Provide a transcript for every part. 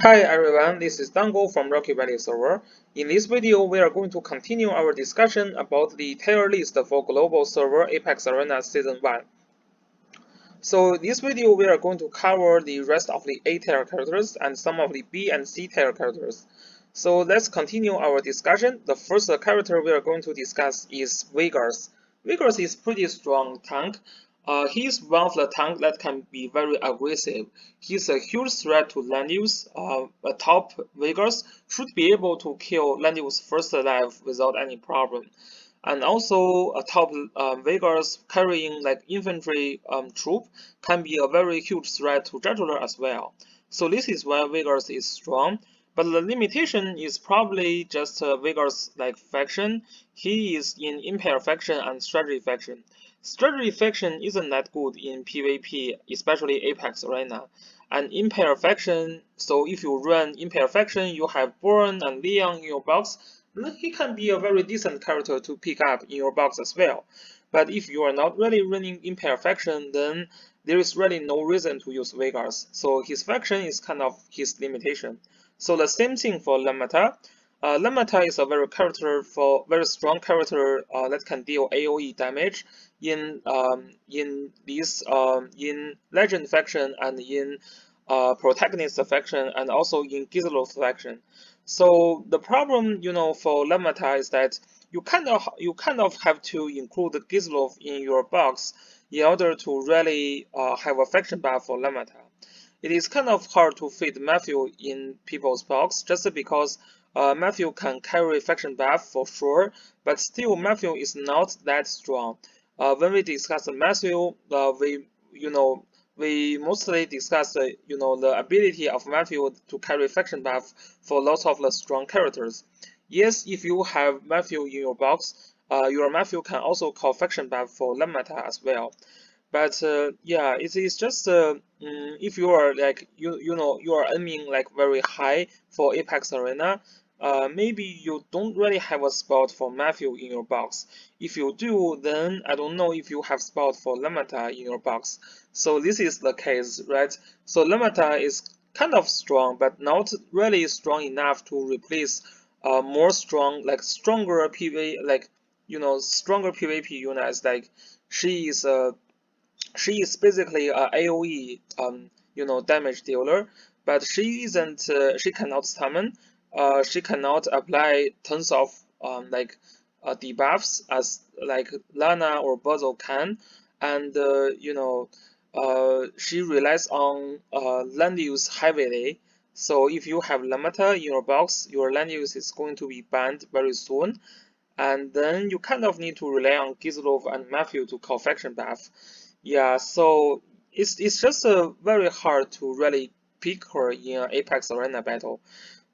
Hi everyone, this is Dango from Rocky Valley server. In this video, we are going to continue our discussion about the tier list for global server Apex Arena Season 1. So this video, we are going to cover the rest of the A tier characters and some of the B and C tier characters. So let's continue our discussion. The first character we are going to discuss is Vegas. Vegas is pretty strong tank. He is one of the tanks that can be very aggressive. He's a huge threat to Landius. A top Vegas should be able to kill Landius first alive without any problem. And also a top Vegas carrying like infantry troop can be a very huge threat to Jugular as well. So this is why Vegas is strong. But the limitation is probably just Vegas like faction. He is in Empire faction and Strategy faction. Strategy faction isn't that good in PvP, especially Apex Arena. And Empire faction, so if you run Empire faction, you have Bourne and Leon in your box, then he can be a very decent character to pick up in your box as well. But if you are not really running Empire faction, then there is really no reason to use Vegas. So his faction is kind of his limitation. So the same thing for Lamata. Lamata is a very strong character that can deal AOE damage in Legend faction and in Protagonist faction and also in Gizlos faction. So the problem, for Lamata is that you kind of have to include Gizlov in your box in order to really have a faction buff for Lamata. It is kind of hard to fit Matthew in people's box just because Matthew can carry faction buff for sure, but still Matthew is not that strong. When we discuss Matthew, we mostly discuss the ability of Matthew to carry faction buff for lots of the strong characters. Yes, if you have Matthew in your box, your Matthew can also call faction buff for Lamata as well. But yeah, it is just if you are like you are aiming like very high for Apex Arena, maybe you don't really have a spot for Matthew in your box. If you do, then I don't know if you have spot for Lamata in your box. So this is the case, right? So Lamata is kind of strong, but not really strong enough to replace stronger PV stronger PvP units. Like she is basically a AOE damage dealer, but she isn't she cannot summon. She cannot apply tons of debuffs as like Lana or Bozo can, and she relies on land use heavily. So if you have Lamata in your box, your land use is going to be banned very soon, and then you kind of need to rely on Gizlov and Matthew to call faction buff. Yeah, so it's just very hard to really pick her in an Apex Arena battle.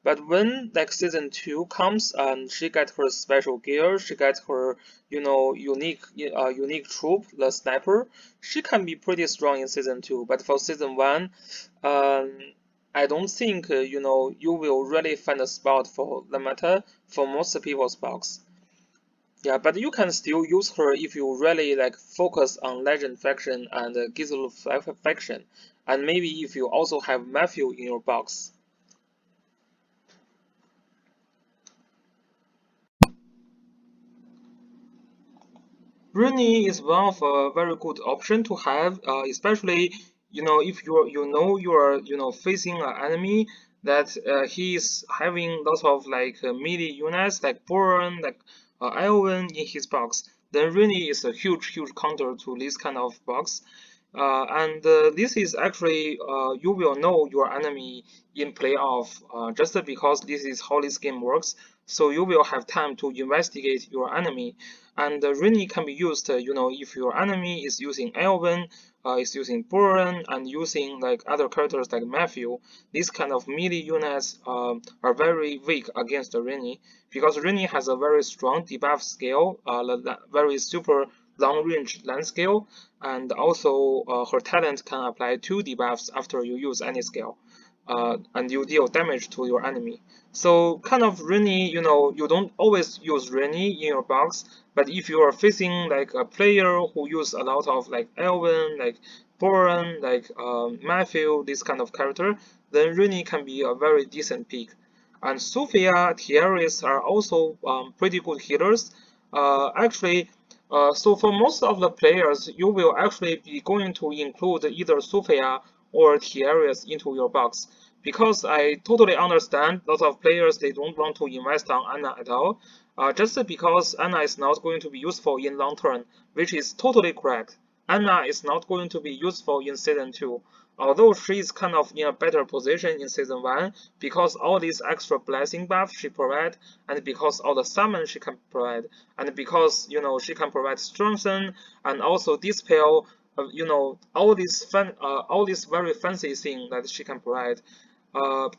But when like season 2 comes and she got her special gear, she got her unique troop, the sniper, she can be pretty strong in season 2. But for season 1, um, I don't think you will really find a spot for Lamata for most people's box. Yeah, but you can still use her if you really like focus on Legend faction and Gizl faction, and maybe if you also have Matthew in your box. Rooney is one of a very good option to have, especially if you are facing an enemy that he is having lots of like melee units like Boron, like Iowan in his box. Then Rooney is a huge counter to this kind of box. And this is actually you will know your enemy in playoff just because this is how this game works. So you will have time to investigate your enemy, and Rini can be used. If your enemy is using Elvin, is using Boron, and using like other characters like Matthew, these kind of melee units are very weak against Rini because Rini has a very strong debuff skill, very super long range land skill, and also her talent can apply 2 debuffs after you use any skill, and you deal damage to your enemy. So kind of Reni, you don't always use Reni in your box, but if you are facing like a player who use a lot of like Elven, like Boron, like Matthew, this kind of character, then Rini can be a very decent pick. And Sophia, Thierry's are also pretty good healers. Actually, so for most of the players, you will actually be going to include either Sophia or Thierry's into your box. Because I totally understand lots of players they don't want to invest on Anna at all, just because Anna is not going to be useful in long term, which is totally correct. Anna is not going to be useful in Season 2, although she is kind of in a better position in Season 1 because all these extra blessing buffs she provides, and because all the summon she can provide, and because she can provide strengthen and also dispel, all these very fancy things that she can provide.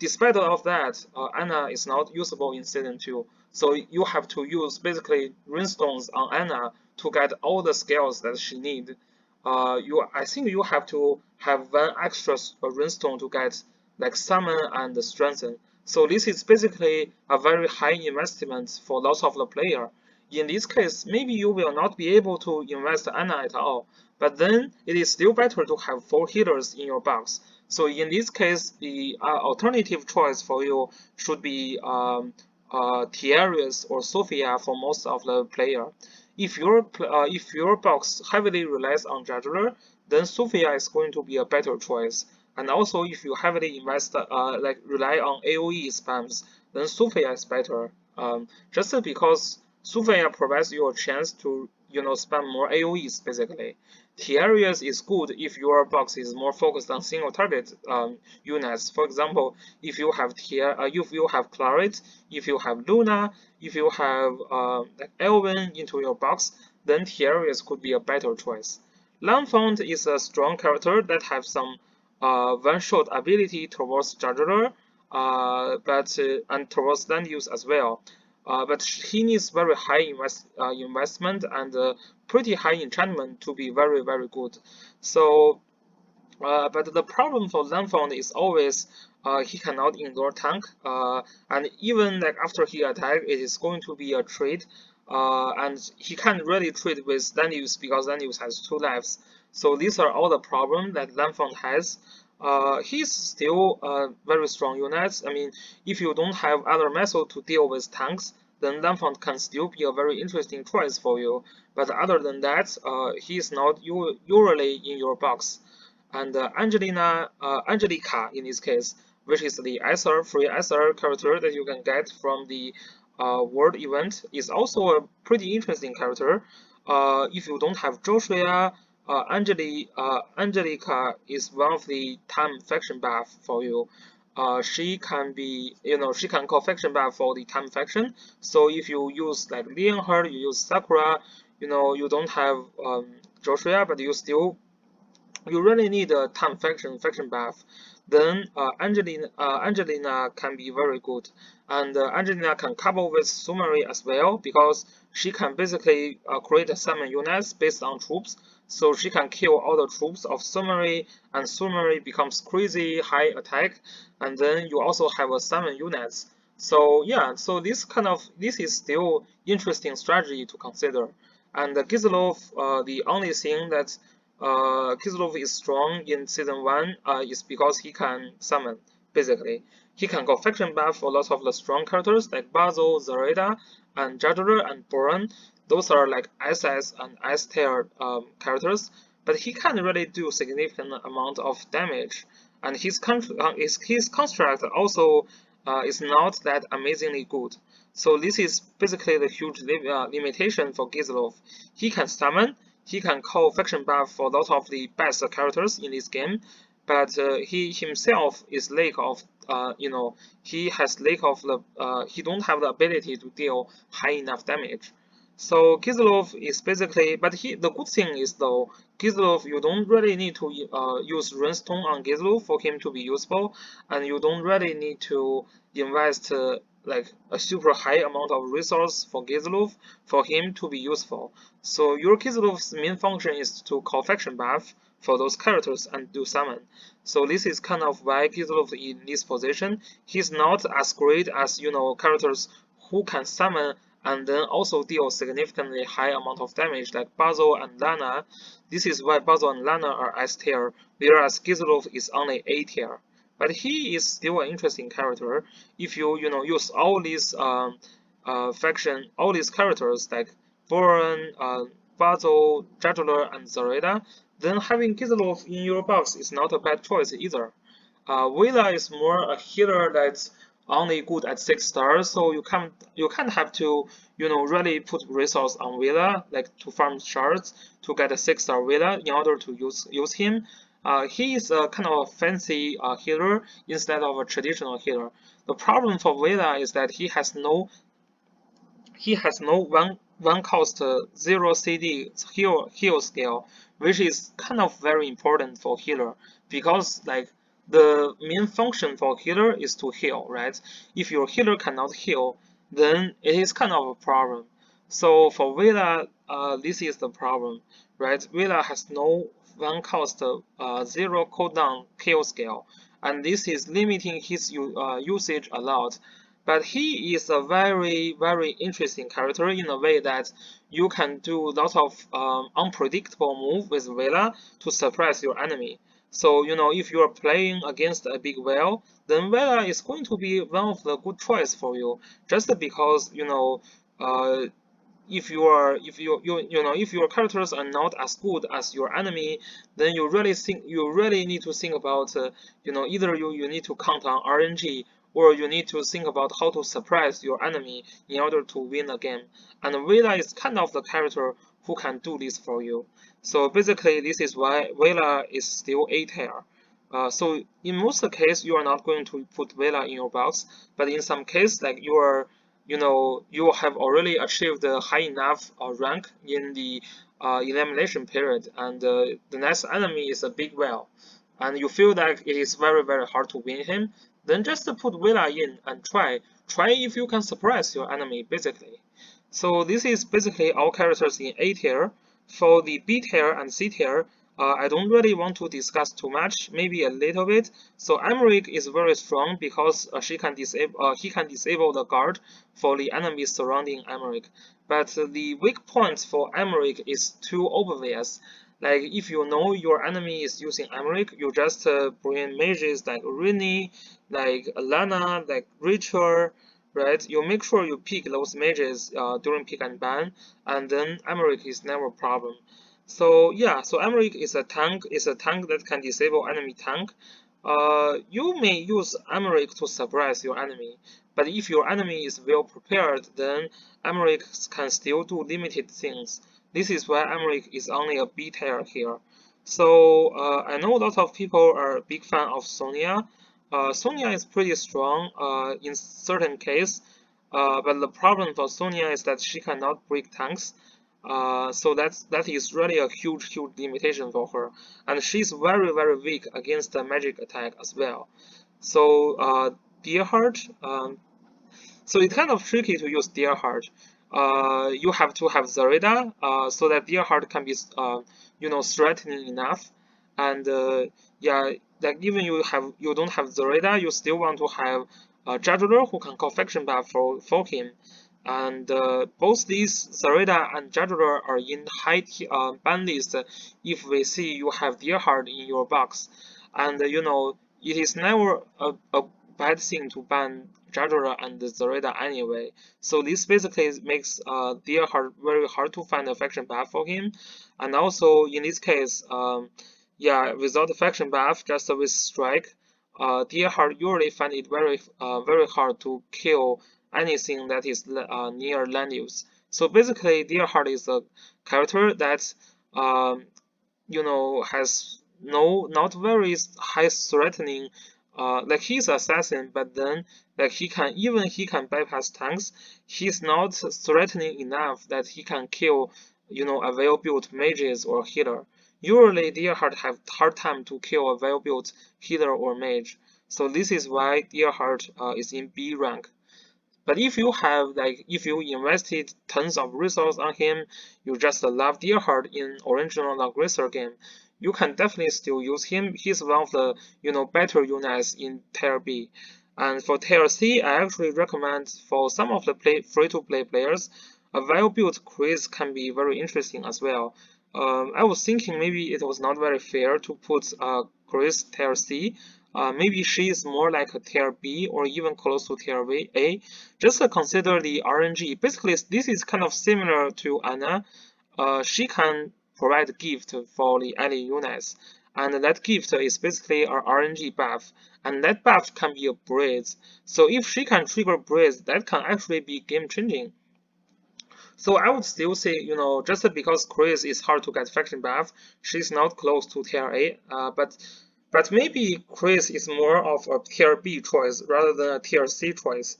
Despite of that, Anna is not usable in Season 2, so you have to use basically runestones on Anna to get all the skills that she needs. I think you have to have one extra runestone to get like summon and strengthen. So this is basically a very high investment for lots of the player. In this case, maybe you will not be able to invest Anna at all, but then it is still better to have 4 healers in your box. So in this case, the alternative choice for you should be Thierry's or Sophia for most of the player. If your box heavily relies on Juggler, then Sophia is going to be a better choice. And also, if you heavily invest rely on AOE spams, then Sophia is better. Just because Sophia provides you a chance to spam more AOEs basically. T-Areas is good if your box is more focused on single target units. For example, if you have Claret, if you have Luna, if you have like Elven into your box, then T-Areas could be a better choice. Lanfont is a strong character that have some one-shot ability towards Juggler, and towards land use as well. But he needs very high investment and pretty high enchantment to be very, very good. So, but the problem for Zenfone is always he cannot ignore tank, and even like after he attack, it is going to be a trade, and he can't really trade with Danius because Danius has 2 lives. So these are all the problems that Zenfone has. He's still a very strong unit. I mean, if you don't have other method to deal with tanks, then Lamfont can still be a very interesting choice for you. But other than that, he is not usually in your box. And Angelica in this case, which is the free SR character that you can get from the world event, is also a pretty interesting character. If you don't have Joshua, Angelica is one of the time faction buff for you. She can be, she can call faction buff for the time faction. So if you use like Leonhard, you use Sakura, you don't have Joshua, but you really need a time faction buff. Then Angelina can be very good, and Angelina can couple with Sumeri as well because she can basically create summon units based on troops. So she can kill all the troops of Sumeri, and Sumeri becomes crazy high attack, and then you also have a summon units. So yeah, so this is still interesting strategy to consider. And Gizlov, the only thing that Kislov is strong in Season 1 is because he can summon, basically. He can go faction buff for lots of the strong characters like Basil, Zareda, and Juggler and Boron. Those are like SS and S tier characters, but he can't really do significant amount of damage. And his construct also is not that amazingly good. So this is basically the huge limitation for Gizlov. He can summon, he can call faction buff for a lot of the best characters in this game, but he himself is lack of, he has lack of the, he don't have the ability to deal high enough damage. So Gizlov is basically, but the good thing is though, Gizlov, you don't really need to use Runestone on Gizlov for him to be useful, and you don't really need to invest like a super high amount of resource for Gizlov for him to be useful. So your Gizlov's main function is to call faction buff for those characters and do summon. So this is kind of why Gizlov in this position. He's not as great as characters who can summon and then also deal significantly high amount of damage like Basil and Lana. This is why Basil and Lana are S tier, whereas Gizlov is only A tier. But he is still an interesting character if you know use all these all these characters like Boron, Basil, Jagular, and Zareda, then having Gizlov in your box is not a bad choice either. Vela is more a healer that's only good at 6 stars, so you can't have to really put resource on Vela like to farm shards to get a 6-star Vela in order to use him. He is a kind of a fancy healer instead of a traditional healer. The problem for Vela is that he has no one cost 0 CD heal skill, which is kind of very important for healer because like the main function for healer is to heal, right? If your healer cannot heal, then it is kind of a problem. So for Vela, this is the problem, right? Vela has no one cost 0 cooldown kill skill, and this is limiting his usage a lot. But he is a very, very interesting character in a way that you can do lots of unpredictable move with Vela to surprise your enemy. So, if you are playing against a big whale, then Vela is going to be one of the good choice for you, just because, uh, if your characters are not as good as your enemy, then you really need to think about either you need to count on RNG, or you need to think about how to surprise your enemy in order to win a game. And Vela is kind of the character who can do this for you. So basically, this is why Vela is still A tier. So in most cases, you are not going to put Vela in your box, but in some cases, like you have already achieved a high enough rank in the elimination period, and the next enemy is a big whale, and you feel like it is very, very hard to win him, then just put Vela in and try if you can surprise your enemy, basically. So this is basically all characters in A tier. For the B tier and C tier, I don't really want to discuss too much, maybe a little bit. So Emmerich is very strong because he can disable the guard for the enemies surrounding Emmerich. But the weak points for Emmerich is too obvious. Like if you know your enemy is using Emmerich, you just bring mages like Rini, like Alana, like Rachel, right? You make sure you pick those mages during pick and ban, and then Emmerich is never a problem. So yeah, so Emmerich is a tank that can disable enemy tank. You may use Emmerich to surprise your enemy, but if your enemy is well prepared, then Emmerich can still do limited things. This is why Emmerich is only a B tier here. So I know a lot of people are a big fan of Sonia. Sonia is pretty strong in certain cases, but the problem for Sonia is that she cannot break tanks. So that is really a huge limitation for her, and she's very, very weak against the magic attack as well. So Deerheart, so it's kind of tricky to use Deerheart. You have to have Zareda so that Deerheart can be threatening enough, and yeah, like even you don't have Zareda, you still want to have Jadular who can call faction buff for him. And both these Zareda and Jadular are in high ban list if we see you have Deerheart in your box. And it is never a bad thing to ban Jadular and Zareda anyway. So this basically makes Deerheart very hard to find a faction buff for him. And also in this case, yeah, without the faction buff, just with strike, Deerheart usually find it very hard to kill anything that is near land use. So basically, Deerheart is a character that has not very high threatening. Like he's assassin, but then like he can bypass tanks. He's not threatening enough that he can kill a well built mages or healer. Usually, Deerheart have hard time to kill a well built healer or mage. So this is why Deerheart is in B rank. But if you invested tons of resources on him, you just love Deerheart in original Langrisser game, you can definitely still use him. He's one of the better units in tier B. And for tier C, I actually recommend for some of the free-to-play players, a well-built quiz can be very interesting as well. I was thinking maybe it was not very fair to put Chris tier C. Maybe she is more like a tier B or even close to tier A. Just consider the RNG. Basically, this is kind of similar to Anna. She can provide gift for the ally units, and that gift is basically a RNG buff, and that buff can be a breeze. So if she can trigger breeze, that can actually be game changing. So I would still say, just because Chris is hard to get faction buff, she's not close to tier A. But maybe Chris is more of a tier B choice rather than a tier C choice.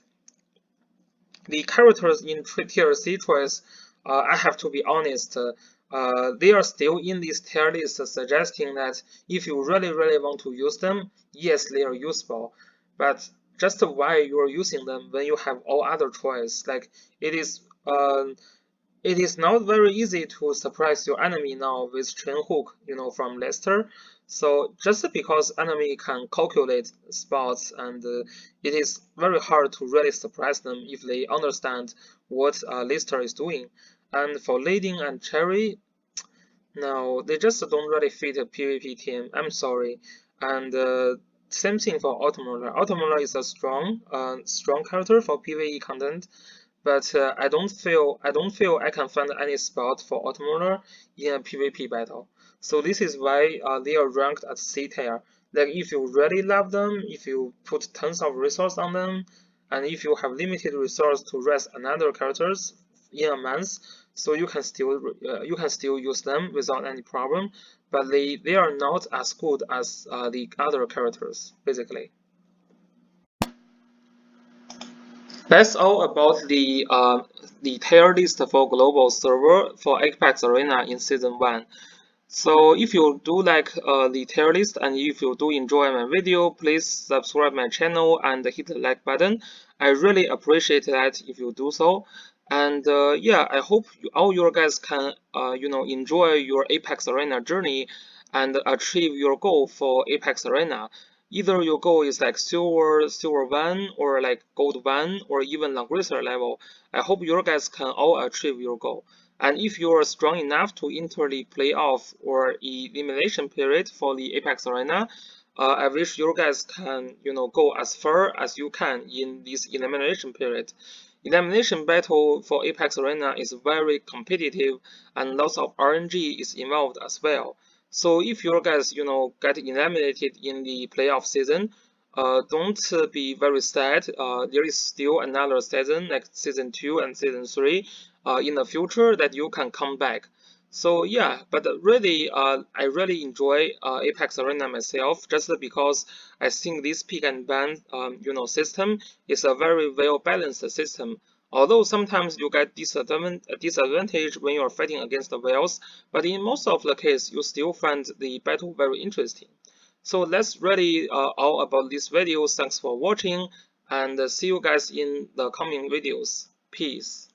The characters in tier C choice, I have to be honest, they are still in this tier list, suggesting that if you really want to use them, yes, they are useful, but just why you are using them when you have all other choice? Like it is. It is not very easy to surprise your enemy now with chain hook, from Leicester. So just because enemy can calculate spots, and it is very hard to really surprise them if they understand what Leicester is doing. And for Leading and Cherry, no, they just don't really fit a PvP team. I'm sorry. And same thing for Automoler. Automoler is a strong character for PvE content, but I don't feel I can find any spot for Automoler in a PvP battle. So this is why they are ranked at C tier. Like if you really love them, if you put tons of resource on them, and if you have limited resource to rest another characters in a month, so you can still use them without any problem. But they are not as good as the other characters, basically. That's all about the tier list for global server for Apex Arena in season 1. So if you do like the tier list and if you do enjoy my video, please subscribe my channel and hit the like button. I really appreciate that if you do so. And yeah, I hope all your guys can enjoy your Apex Arena journey and achieve your goal for Apex Arena. Either your goal is like silver 1 or like gold 1 or even Langrisser level. I hope your guys can all achieve your goal. And if you are strong enough to enter the playoff or elimination period for the Apex Arena, I wish you guys can, go as far as you can in this elimination period. Elimination battle for Apex Arena is very competitive and lots of RNG is involved as well. So if you guys, get eliminated in the playoff season, don't be very sad. There is still another season, like season 2 and season 3, in the future that you can come back. So yeah, but really, I really enjoy Apex Arena myself, just because I think this pick and ban, system is a very well balanced system. Although sometimes you get disadvantage when you are fighting against the whales, but in most of the case, you still find the battle very interesting. So that's really all about this video. Thanks for watching, and see you guys in the coming videos. Peace.